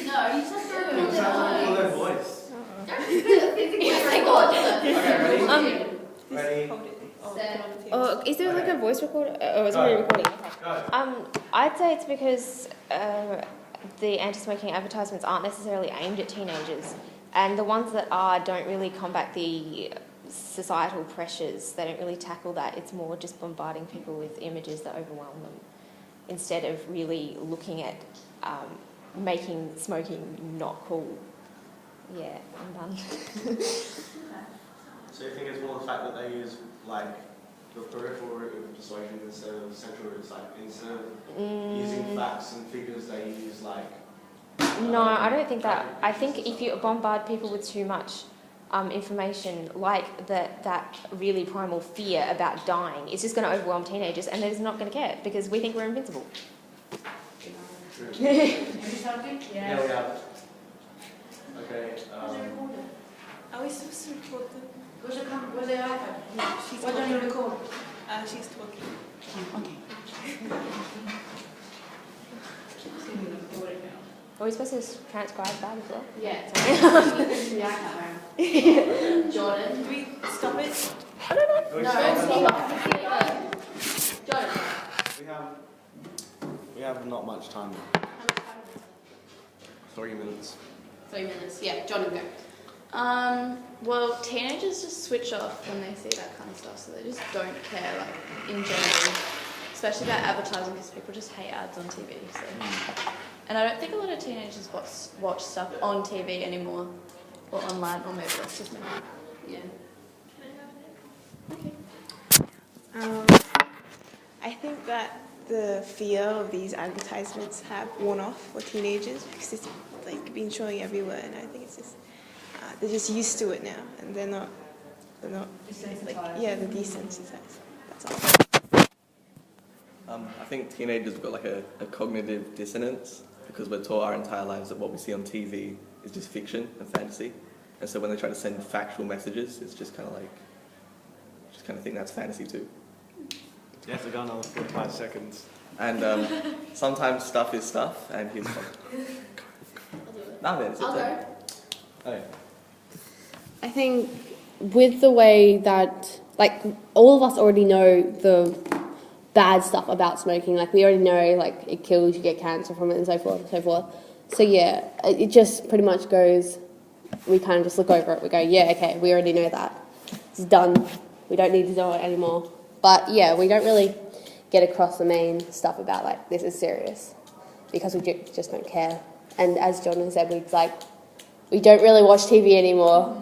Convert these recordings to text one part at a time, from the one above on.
No, you just have to record their voice. Okay, Ready? Oh, is there like a voice recorder? Oh, it's already recording. Okay. I'd say it's because the anti-smoking advertisements aren't necessarily aimed at teenagers, and the ones that are don't really combat the societal pressures. They don't really tackle that. It's more just bombarding people with images that overwhelm them, instead of really looking at making smoking not cool. Yeah, I'm done. So you think it's more the fact that they use like the peripheral route of persuasion instead of the central route, like instead of using facts and figures, they use like. No, I don't think that. I think if you bombard people with too much information, like that really primal fear about dying, it's just going to overwhelm teenagers, and they're just not going to care because we think we're invincible. Yeah, Yeah, we have. Okay. Are we supposed to record them? Where's the iPad? Why don't you record? She's talking. Okay. Are we supposed to transcribe that as well? Yeah. Jordan. Do we stop it? I don't know. No, Jordan. We have not much time. 3 minutes. 3 minutes. Yeah, Jordan, go. Well, teenagers just switch off when they see that kind of stuff, so they just don't care, like, in general. Especially about advertising, because people just hate ads on TV, so. And I don't think a lot of teenagers watch stuff on TV anymore, or online, or maybe that's just me. Yeah. I think that the fear of these advertisements have worn off for teenagers because it's like been showing everywhere, and I think it's just they're just used to it now, and they're not like they're desensitized. That's all. I think teenagers have got like a cognitive dissonance because we're taught our entire lives that what we see on TV is just fiction and fantasy, and so when they try to send factual messages, it's just kind of like, think that's fantasy too. You have to go another 45 seconds. And sometimes stuff is stuff, and he's like, nah, man, it's I'll okay. go. Okay. I think with the way that, like, all of us already know the bad stuff about smoking. Like, we already know, like, it kills, you get cancer from it, and so forth and so forth. So, yeah, it just pretty much goes, we kind of just look over it. We go, yeah, okay, we already know that. It's done. We don't need to do it anymore. But, yeah, we don't really get across the main stuff about, like, this is serious because we just don't care. And as Jordan said, we don't really watch TV anymore.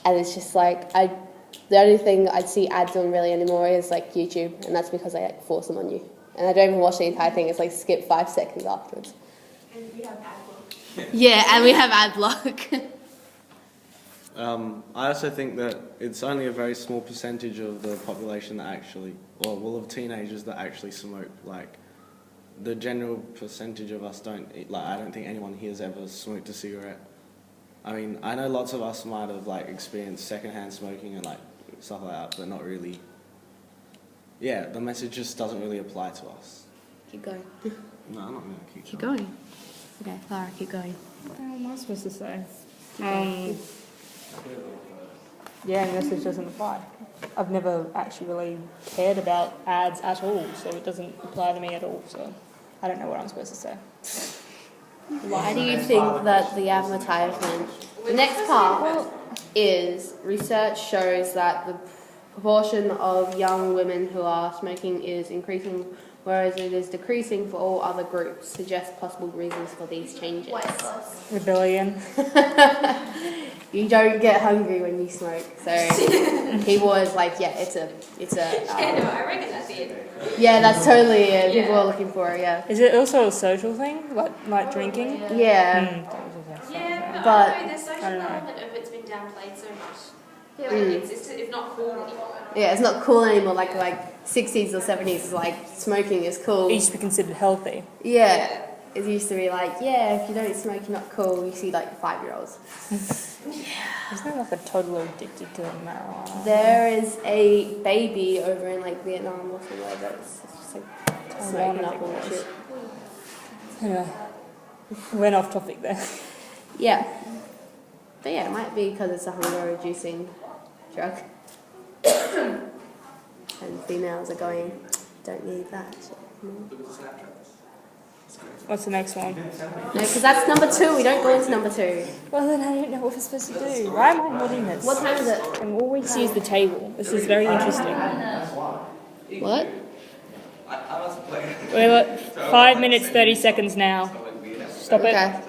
And it's just like, the only thing I'd see ads on really anymore is like YouTube, and that's because they like force them on you. And I don't even watch the entire thing, it's like skip 5 seconds afterwards. And we have ad block. Yeah, and we have ad block. I also think that it's only a very small percentage of the population that actually, of teenagers that actually smoke. Like, the general percentage of us don't, I don't think anyone here has ever smoked a cigarette. I mean, I know lots of us might have, like, experienced secondhand smoking and, like, stuff like that, but not really. Yeah, the message just doesn't really apply to us. Keep going. No, I'm not going to Keep going. Okay, Clara, keep going. What am I supposed to say? Yeah, the message doesn't apply. I've never actually really cared about ads at all, so it doesn't apply to me at all, so I don't know what I'm supposed to say. Why do you think that the advertisement... The next part is research shows that the proportion of young women who are smoking is increasing, whereas it is decreasing for all other groups. Suggest possible reasons for these changes. Rebellion. You don't get hungry when you smoke, so he was like, yeah, it's a. Yeah, no, I reckon that's it. Yeah, that's totally it. People are looking for it. Yeah. Is it also a social thing, like drinking? Yeah. Yeah, but I don't know, the social element of it's been downplayed so much. Yeah, like it's not cool anymore. Yeah, it's not cool anymore. Like 60s or 70s is like smoking is cool. It used to be considered healthy. Yeah. It used to be like, yeah, if you don't smoke, you're not cool. You see, like, 5-year-olds. Isn't there like a toddler addicted to marijuana? There is a baby over in, like, Vietnam or somewhere that's just, like, smoking up all that shit. Anyway. Went off topic there. Yeah. But yeah, it might be because it's a hunger-reducing drug. And females are going, don't need that. What's the next one? No, because that's number 2. We don't go into number 2. Well, then I don't know what we're supposed to do. Why am I nodding this? What time is it? I'm always use the table. This is very interesting. What? We're at 5 minutes, 30 seconds now. Stop it. Okay.